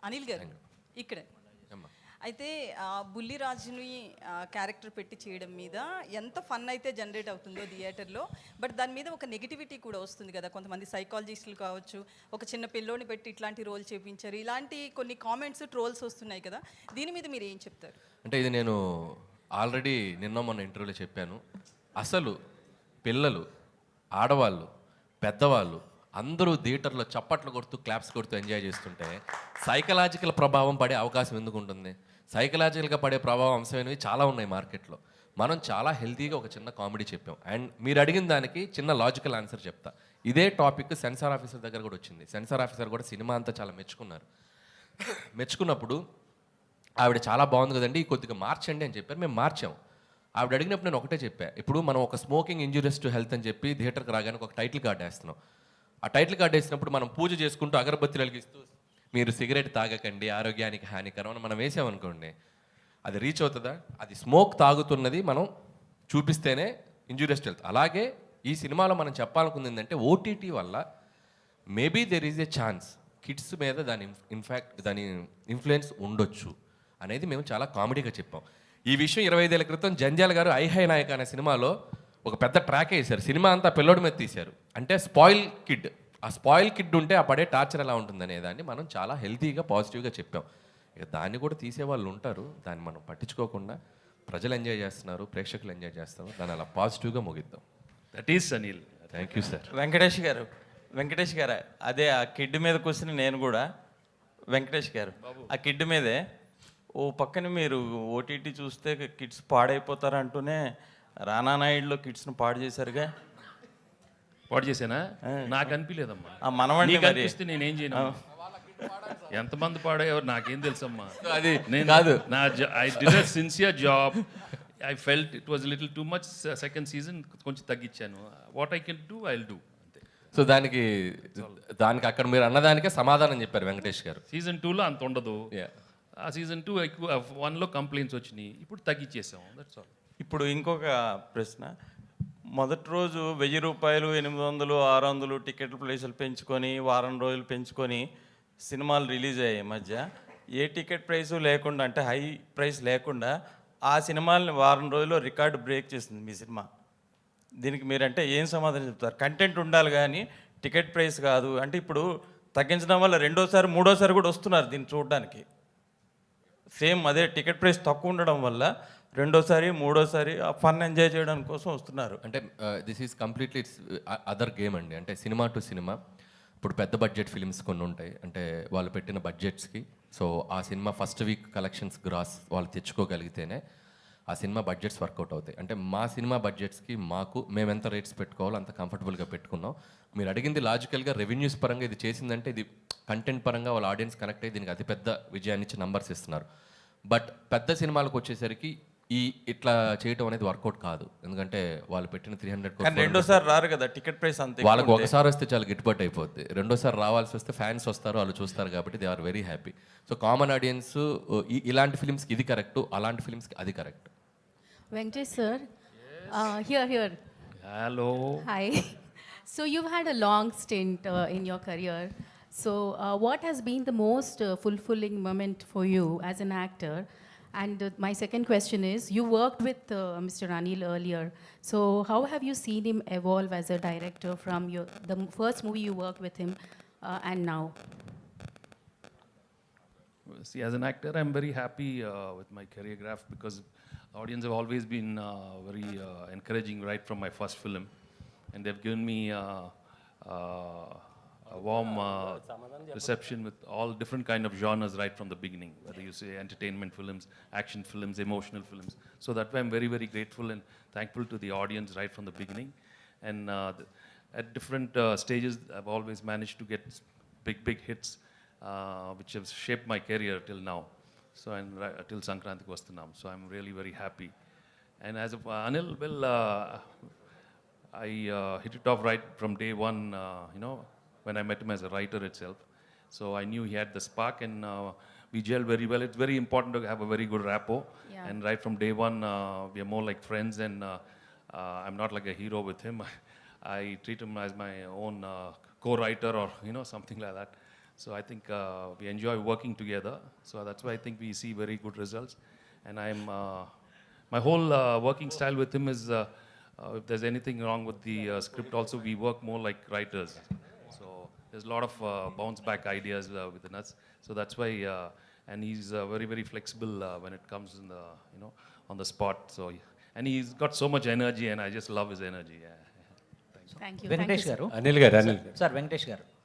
అనిల్ గారు ఇక్కడే. అమ్మా. అయితే బుల్లిరాజుని క్యారెక్టర్ పెట్టి చేయడం మీద ఎంత ఫన్ అయితే జనరేట్ అవుతుందో థియేటర్లో, బట్ దాని మీద ఒక నెగిటివిటీ కూడా వస్తుంది కదా. కొంతమంది సైకాలజిస్టులు కావచ్చు, ఒక చిన్న పిల్లోని పెట్టి ఇట్లాంటి రోల్ చేపించారు, ఇలాంటి కొన్ని కామెంట్స్ ట్రోల్స్ వస్తున్నాయి కదా. దీని మీద మీరు ఏం చెప్తారు? అంటే ఇది నేను ఆల్రెడీ నిన్న మొన్న ఇంటర్వ్యూలో చెప్పాను. అసలు పిల్లలు, ఆడవాళ్ళు, పెద్దవాళ్ళు అందరూ థియేటర్లో చప్పట్లు కొడుతూ క్లాప్స్ కొడుతూ ఎంజాయ్ చేస్తుంటే సైకలాజికల్ ప్రభావం పడే అవకాశం ఎందుకు ఉంటుంది? సైకలాజికల్గా పడే ప్రభావం అంశమైనవి చాలా ఉన్నాయి మార్కెట్లో. మనం చాలా హెల్తీగా ఒక చిన్న కామెడీ చెప్పాం. అండ్ మీరు అడిగిన దానికి చిన్న లాజికల్ ఆన్సర్ చెప్తా. ఇదే టాపిక్ సెన్సార్ ఆఫీసర్ దగ్గర కూడా వచ్చింది. సెన్సార్ ఆఫీసర్ కూడా సినిమా అంతా చాలా మెచ్చుకున్నారు. మెచ్చుకున్నప్పుడు ఆవిడ చాలా బాగుంది కదండి, కొద్దిగా మార్చండి అని చెప్పారు. మేము మార్చాం. ఆవిడ అడిగినప్పుడు నేను ఒకటే చెప్పా, ఇప్పుడు మనం ఒక స్మోకింగ్ ఇంజూరియస్ టు హెల్త్ అని చెప్పి థియేటర్కి రాగానే ఒక టైటిల్ కార్డ్ వేస్తున్నాం. ఆ టైటిల్ కార్డ్ వేసినప్పుడు మనం పూజ చేసుకుంటూ అగరబత్తి వెలిగిస్తూ మీరు సిగరెట్ తాగకండి, ఆరోగ్యానికి హానికరం అని మనం వేసామనుకోండి, అది రీచ్ అవుతుందా? అది స్మోక్ తాగుతున్నది మనం చూపిస్తేనే ఇంజూరియస్ టు హెల్త్. అలాగే ఈ సినిమాలో మనం చెప్పాలనుకుంది ఏంటంటే ఓటీటీ వల్ల maybe there is a chance kids మీద దాని ఇన్ఫ్లుయెన్స్ ఉండొచ్చు అనేది మేము చాలా కామెడీగా చెప్పాం. ఈ విషయం 25 ఏళ్ల క్రితం జంజాల గారు ఐహై నాయక్ అనే సినిమాలో ఒక పెద్ద ట్రాక్ వేశారు. సినిమా అంతా పిల్లోడి మీద తీశారు. అంటే స్పాయిల్ కిడ్, ఆ స్పాయిల్ కిడ్ ఉంటే ఆ పడే టార్చర్ ఎలా ఉంటుంది అనేదాన్ని మనం చాలా హెల్తీగా పాజిటివ్గా చెప్పాం. ఇక దాన్ని కూడా తీసేవాళ్ళు ఉంటారు, దాన్ని మనం పట్టించుకోకుండా ప్రజలు ఎంజాయ్ చేస్తున్నారు, ప్రేక్షకులు ఎంజాయ్ చేస్తారు, దాన్ని అలా పాజిటివ్గా ముగిద్దాం. That is Anil. Thank you sir. Venkatesh గారు అదే ఆ కిడ్ మీద కూర్చుని నేను కూడా వెంకటేష్ గారు ఆ కిడ్ మీదే ఓ పక్కన మీరు ఓటీటీ చూస్తే కిడ్స్ పాడైపోతారు అంటూనే రానా నాయుడులో కిడ్స్ను పాడు చేశారుగా. పాడు చేశానా? నాకు అనిపించలేదమ్మా. ఆ మనవండి నీకు మరి. అనిపిస్తే నేనేం చేయను. ఎంతమంది పాడేవారు నాకేం తెలుసమ్మా. అది నేను కాదు. I did a sincere job. I felt it was little too much. Second season కొంచెం తగ్గించాను. What I can do I will do అంతే. సో దానికి అక్కడ మీరు అన్నదానికే సమాధానం చెప్పారు వెంకటేష్ గారు. సీజన్ 2లో అంత ఉండదు. Yeah. ఆ సీజన్ 2 ఎక్కువ 1లో కంప్లైంట్స్ వచ్చినాయి, ఇప్పుడు తగ్గించేసాం. That's all. ఇప్పుడు ఇంకొక ప్రశ్న, మొదటి రోజు 1000 రూపాయలు, 800, 600 టికెట్ల ప్రైసులు పెంచుకొని వారం రోజులు పెంచుకొని సినిమాలు రిలీజ్ అయ్యాయి. మధ్య ఏ టికెట్ ప్రైసు లేకుండా, అంటే హై ప్రైస్ లేకుండా ఆ సినిమాలని వారం రోజుల్లో రికార్డు బ్రేక్ చేసింది మీ సినిమా. దీనికి మీరంటే ఏం సమాధానం చెప్తారు? కంటెంట్ ఉండాలి కానీ టికెట్ ప్రైస్ కాదు అంటే. ఇప్పుడు తగ్గించడం వల్ల రెండోసారి మూడోసారి కూడా వస్తున్నారు దీన్ని చూడడానికి. సేమ్ అదే టికెట్ ప్రైస్ తక్కువ ఉండడం వల్ల రెండోసారి మూడోసారి ఆ ఫన్ ఎంజాయ్ చేయడానికి కోసం వస్తున్నారు. అంటే this is completely it's other game అండి. అంటే సినిమా టు సినిమా ఇప్పుడు పెద్ద బడ్జెట్ ఫిలిమ్స్ కొన్ని ఉంటాయి, అంటే వాళ్ళు పెట్టిన బడ్జెట్స్కి. సో ఆ cinema first week collections gross వాళ్ళు తెచ్చుకోగలిగితేనే ఆ సినిమా బడ్జెట్స్ వర్కౌట్ అవుతాయి. అంటే మా సినిమా బడ్జెట్స్కి మేము ఎంత రేట్స్ పెట్టుకోవాలో అంత కంఫర్టబుల్గా పెట్టుకున్నాం. మీరు అడిగింది లాజికల్గా రెవెన్యూస్ పరంగా ఇది చేసిందంటే ఇది కంటెంట్ పరంగా వాళ్ళ ఆడియన్స్ కనెక్ట్ అయ్యి దీనికి అతిపెద్ద విజయాన్ని ఇచ్చి నంబర్స్ ఇస్తున్నారు. బట్ పెద్ద సినిమాలకు వచ్చేసరికి ఇట్లా చేయటం అనేది వర్కౌట్ కాదు. ఎందుకంటే వాళ్ళు పెట్టిన 300 రెండోసారి రారు కదా టికెట్ ప్రైస్ అంతే. వాళ్ళకి ఒకసారి వస్తే చాలా గిట్టుబాటు అయిపోద్ది. రెండోసారి రావాల్సి వస్తే ఫ్యాన్స్ వస్తారు, వాళ్ళు చూస్తారు కాబట్టి they are very happy. So common audience ఇలాంటి ఫిల్మ్స్కి ఇది కరెక్ట్, అలాంటి ఫిల్మ్స్కి అది correct. Venkatesh sir, here. Hello. Hi. So you've had a long stint in your career. So what has been the most fulfilling moment for you as an actor? And my second question is, you worked with Mr. Anil earlier. So how have you seen him evolve as a director from the first movie you worked with him and now? See, as an actor, I'm very happy with my choreograph because the audience have always been very encouraging right from my first film, and they've given me a warm reception with all different kind of genres right from the beginning, whether you say entertainment films, action films, emotional films. So that way I'm very, very grateful and thankful to the audience right from the beginning. And at different stages, I've always managed to get big hits, which have shaped my career till now. So and till Sankrantik Vastanam. So I'm really very happy. And as of Anil, well, I hit it off right from day one, when I met him as a writer itself. So I knew he had the spark and we gelled very well. It's very important to have a very good rapport. Yeah. And right from day one, we are more like friends and I'm not like a hero with him. I treat him as my own co-writer or, something like that. So I think we enjoy working together. So that's why I think we see very good results. And my whole working style with him is, if there's anything wrong with the script also, we work more like writers. So there's a lot of bounce back ideas within us. So that's why, and he's very, very flexible when it comes in the, on the spot. So, and he's got so much energy, and I just love his energy. Yeah. Thank you. Venkatesh sir. గారు అనిల్ గారు sir Venkatesh గారు